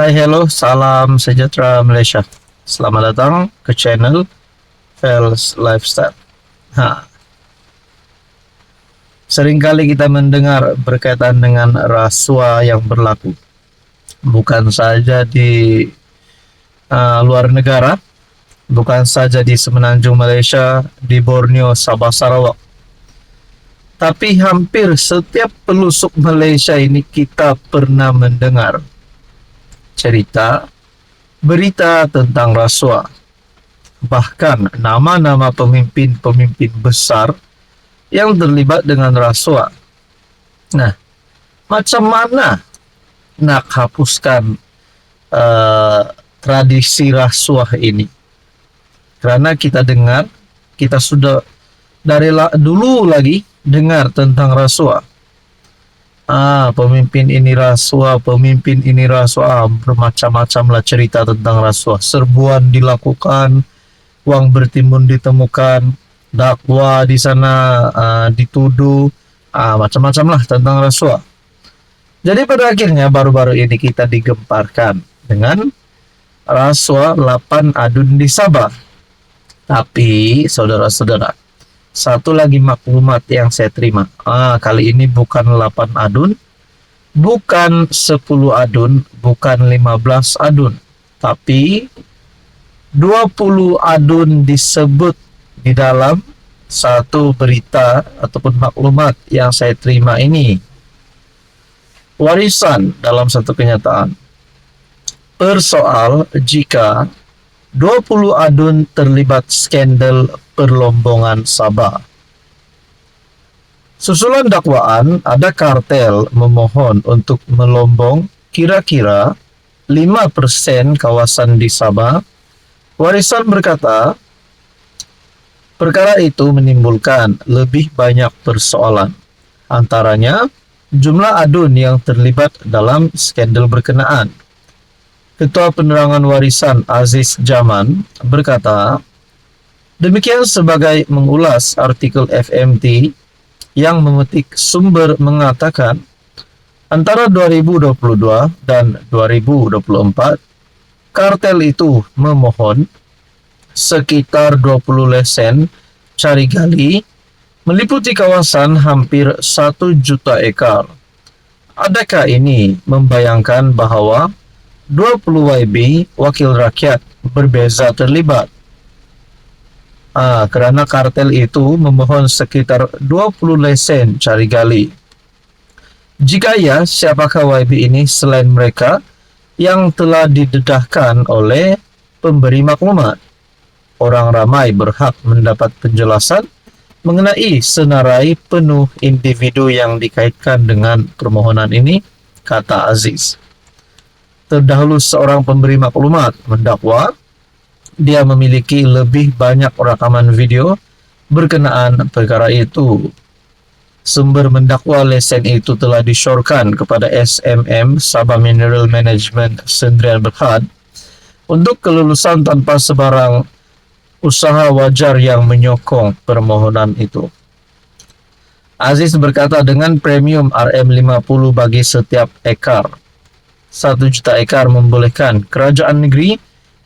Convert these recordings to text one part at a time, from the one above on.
Hai, hello, salam sejahtera Malaysia. Selamat datang ke channel Fels Lifestyle. Nah, seringkali kita mendengar berkaitan dengan rasuah yang berlaku, bukan saja di luar negara, bukan saja di semenanjung Malaysia, di Borneo, Sabah, Sarawak, tapi hampir setiap pelosok Malaysia ini kita pernah mendengar cerita, berita tentang rasuah. Bahkan nama-nama pemimpin-pemimpin besar yang terlibat dengan rasuah. Nah, macam mana nak hapuskan tradisi rasuah ini? Karena kita dengar, kita sudah dari dulu lagi dengar tentang rasuah. Pemimpin ini rasuah, bermacam-macam lah cerita tentang rasuah. Serbuan dilakukan, uang bertimbun ditemukan, dakwa di sana dituduh, macam-macam lah tentang rasuah. Jadi pada akhirnya baru-baru ini kita digemparkan dengan rasuah 8 adun di Sabah. Tapi saudara-saudara, satu lagi maklumat yang saya terima. Kali ini bukan 8 adun, bukan 10 adun, bukan 15 adun, tapi 20 adun disebut di dalam satu berita ataupun maklumat yang saya terima ini. Warisan dalam satu kenyataan. Persoal jika 20 adun terlibat skandal perlombongan Sabah. Susulan dakwaan, ada kartel memohon untuk melombong kira-kira 5% kawasan di Sabah. Warisan berkata, perkara itu menimbulkan lebih banyak persoalan. Antaranya, jumlah adun yang terlibat dalam skandal berkenaan. Ketua Penerangan Warisan Aziz Jaman berkata, demikian sebagai mengulas artikel FMT yang memetik sumber mengatakan, antara 2022 dan 2024, kartel itu memohon sekitar 20 lesen cari gali meliputi kawasan hampir 1 juta ekar. Adakah ini membayangkan bahwa 20 YB wakil rakyat berbeza terlibat? Kerana kartel itu memohon sekitar 20 lesen cari gali. Jika ya, siapakah YB ini selain mereka yang telah didedahkan oleh pemberi maklumat? Orang ramai berhak mendapat penjelasan mengenai senarai penuh individu yang dikaitkan dengan permohonan ini, kata Aziz. Terdahulu seorang pemberi maklumat mendakwa dia memiliki lebih banyak rakaman video berkenaan perkara itu. Sumber mendakwa lesen itu telah disyorkan kepada SMM Sabah Mineral Management Sdn Bhd untuk kelulusan tanpa sebarang usaha wajar yang menyokong permohonan itu. Aziz berkata dengan premium RM50 bagi setiap ekar, 1 juta ekar membolehkan kerajaan negeri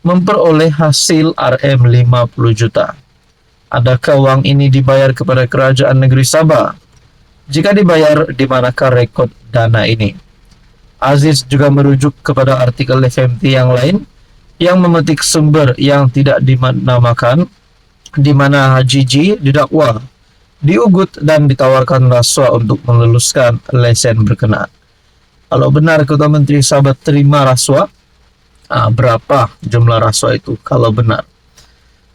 memperoleh hasil RM50 juta. Adakah uang ini dibayar kepada kerajaan negeri Sabah? Jika dibayar, di manakah rekod dana ini? Aziz juga merujuk kepada artikel FMT yang lain yang memetik sumber yang tidak dinamakan, di mana Haji G didakwa, diugut dan ditawarkan rasuah untuk meluluskan lesen berkenaan. Kalau benar Ketua Menteri Sabah terima rasuah, berapa jumlah rasuah itu kalau benar?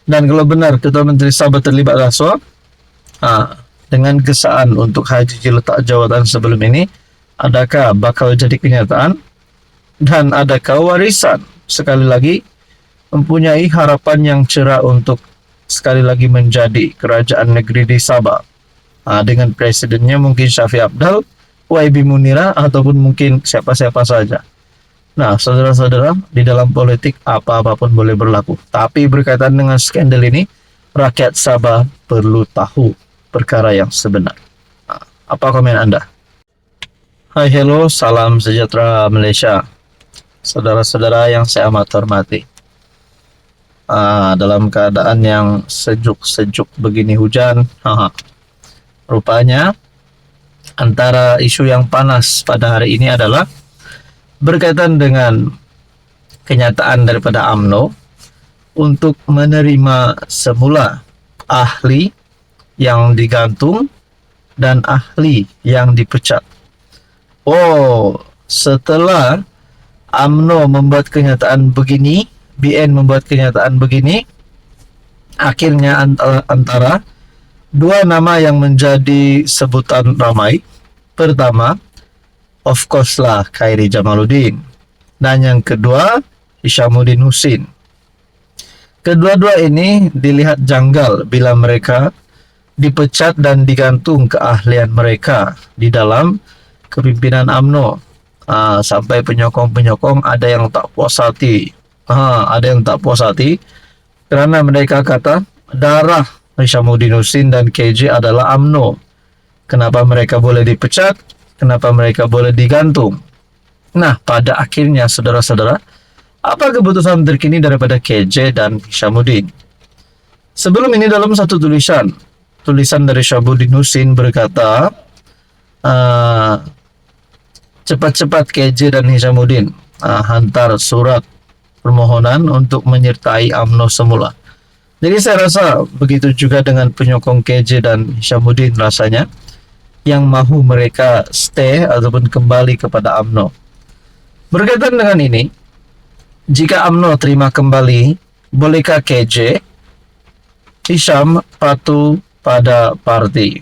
Dan kalau benar Ketua Menteri Sabah terlibat rasuah, dengan kesaan untuk Haji G letak jawatan sebelum ini, adakah bakal jadi kenyataan? Dan adakah warisan sekali lagi mempunyai harapan yang cerah untuk sekali lagi menjadi kerajaan negeri di Sabah? Dengan presidennya mungkin Syafiq Abdal, YB Munira, ataupun mungkin siapa-siapa saja. Nah, saudara-saudara, di dalam politik apa-apapun boleh berlaku. Tapi berkaitan dengan skandal ini, rakyat Sabah perlu tahu perkara yang sebenar. Apa komen Anda? Hai, hello, salam sejahtera Malaysia. saudara-saudara yang saya amat hormati. Dalam keadaan yang sejuk-sejuk begini hujan, rupanya antara isu yang panas pada hari ini adalah berkaitan dengan kenyataan daripada UMNO untuk menerima semula ahli yang digantung dan ahli yang dipecat. Setelah UMNO membuat kenyataan begini, BN membuat kenyataan begini, akhirnya antara dua nama yang menjadi sebutan ramai. Pertama, of course lah, Khairi Jamaluddin. Dan yang kedua, Hishamuddin Hussein. Kedua-dua ini dilihat janggal bila mereka dipecat dan digantung keahlian mereka di dalam kepimpinan UMNO. Sampai penyokong-penyokong ada yang tak puas hati. Karena mereka kata darah Hishamuddin Hussein dan KJ adalah UMNO. Kenapa mereka boleh dipecat? Kenapa mereka boleh digantung? Nah, pada akhirnya saudara-saudara, apa keputusan terkini daripada KJ dan Hishamuddin? Sebelum ini dalam satu tulisan dari Hishamuddin Hussein berkata, cepat-cepat KJ dan Hishamuddin hantar surat permohonan untuk menyertai UMNO semula. Jadi saya rasa begitu juga dengan penyokong KJ dan Hishamuddin rasanya, yang mahu mereka stay ataupun kembali kepada UMNO. Berkaitan dengan ini, jika UMNO terima kembali, bolehkah KJ Hisham patuh pada parti?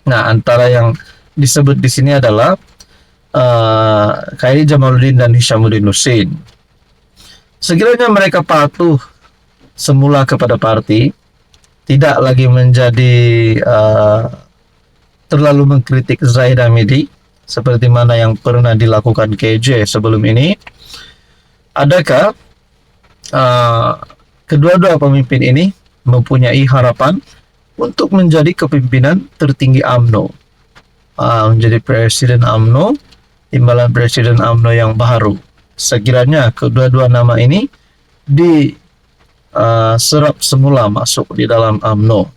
Nah, antara yang disebut di sini adalah Khairi Jamaluddin dan Hishamuddin Hussein. Sekiranya mereka patuh semula kepada parti, tidak lagi menjadi terlalu mengkritik Zahid Hamidi seperti mana yang pernah dilakukan KJ sebelum ini, adakah kedua-dua pemimpin ini mempunyai harapan untuk menjadi kepimpinan tertinggi UMNO, menjadi presiden UMNO, timbalan presiden UMNO yang baru? Sekiranya kedua-dua nama ini diserap semula masuk di dalam UMNO,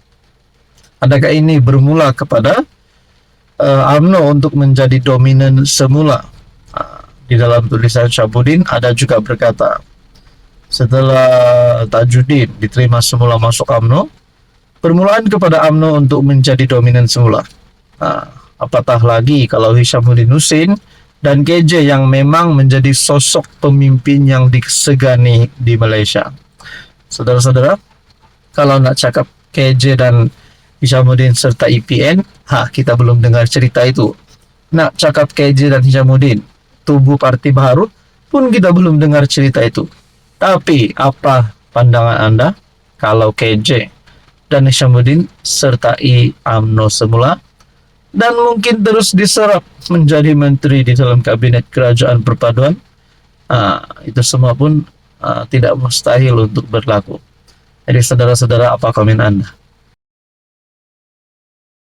adakah ini bermula kepada UMNO untuk menjadi dominan semula? Di dalam tulisan Hishamuddin ada juga berkata, setelah Tajuddin diterima semula masuk UMNO, permulaan kepada UMNO untuk menjadi dominan semula. Apatah lagi kalau Hishamuddin Hussein dan KJ yang memang menjadi sosok pemimpin yang disegani di Malaysia. Saudara-saudara, kalau nak cakap KJ dan Hishamuddin serta IPN, kita belum dengar cerita itu. Nak cakap KJ dan Hishamuddin, tubuh parti baru, pun kita belum dengar cerita itu. Tapi apa pandangan Anda kalau KJ dan Hishamuddin sertai UMNO semula dan mungkin terus diserap menjadi menteri di dalam kabinet kerajaan perpaduan? Itu semua pun tidak mustahil untuk berlaku. Jadi saudara-saudara, apa komen Anda?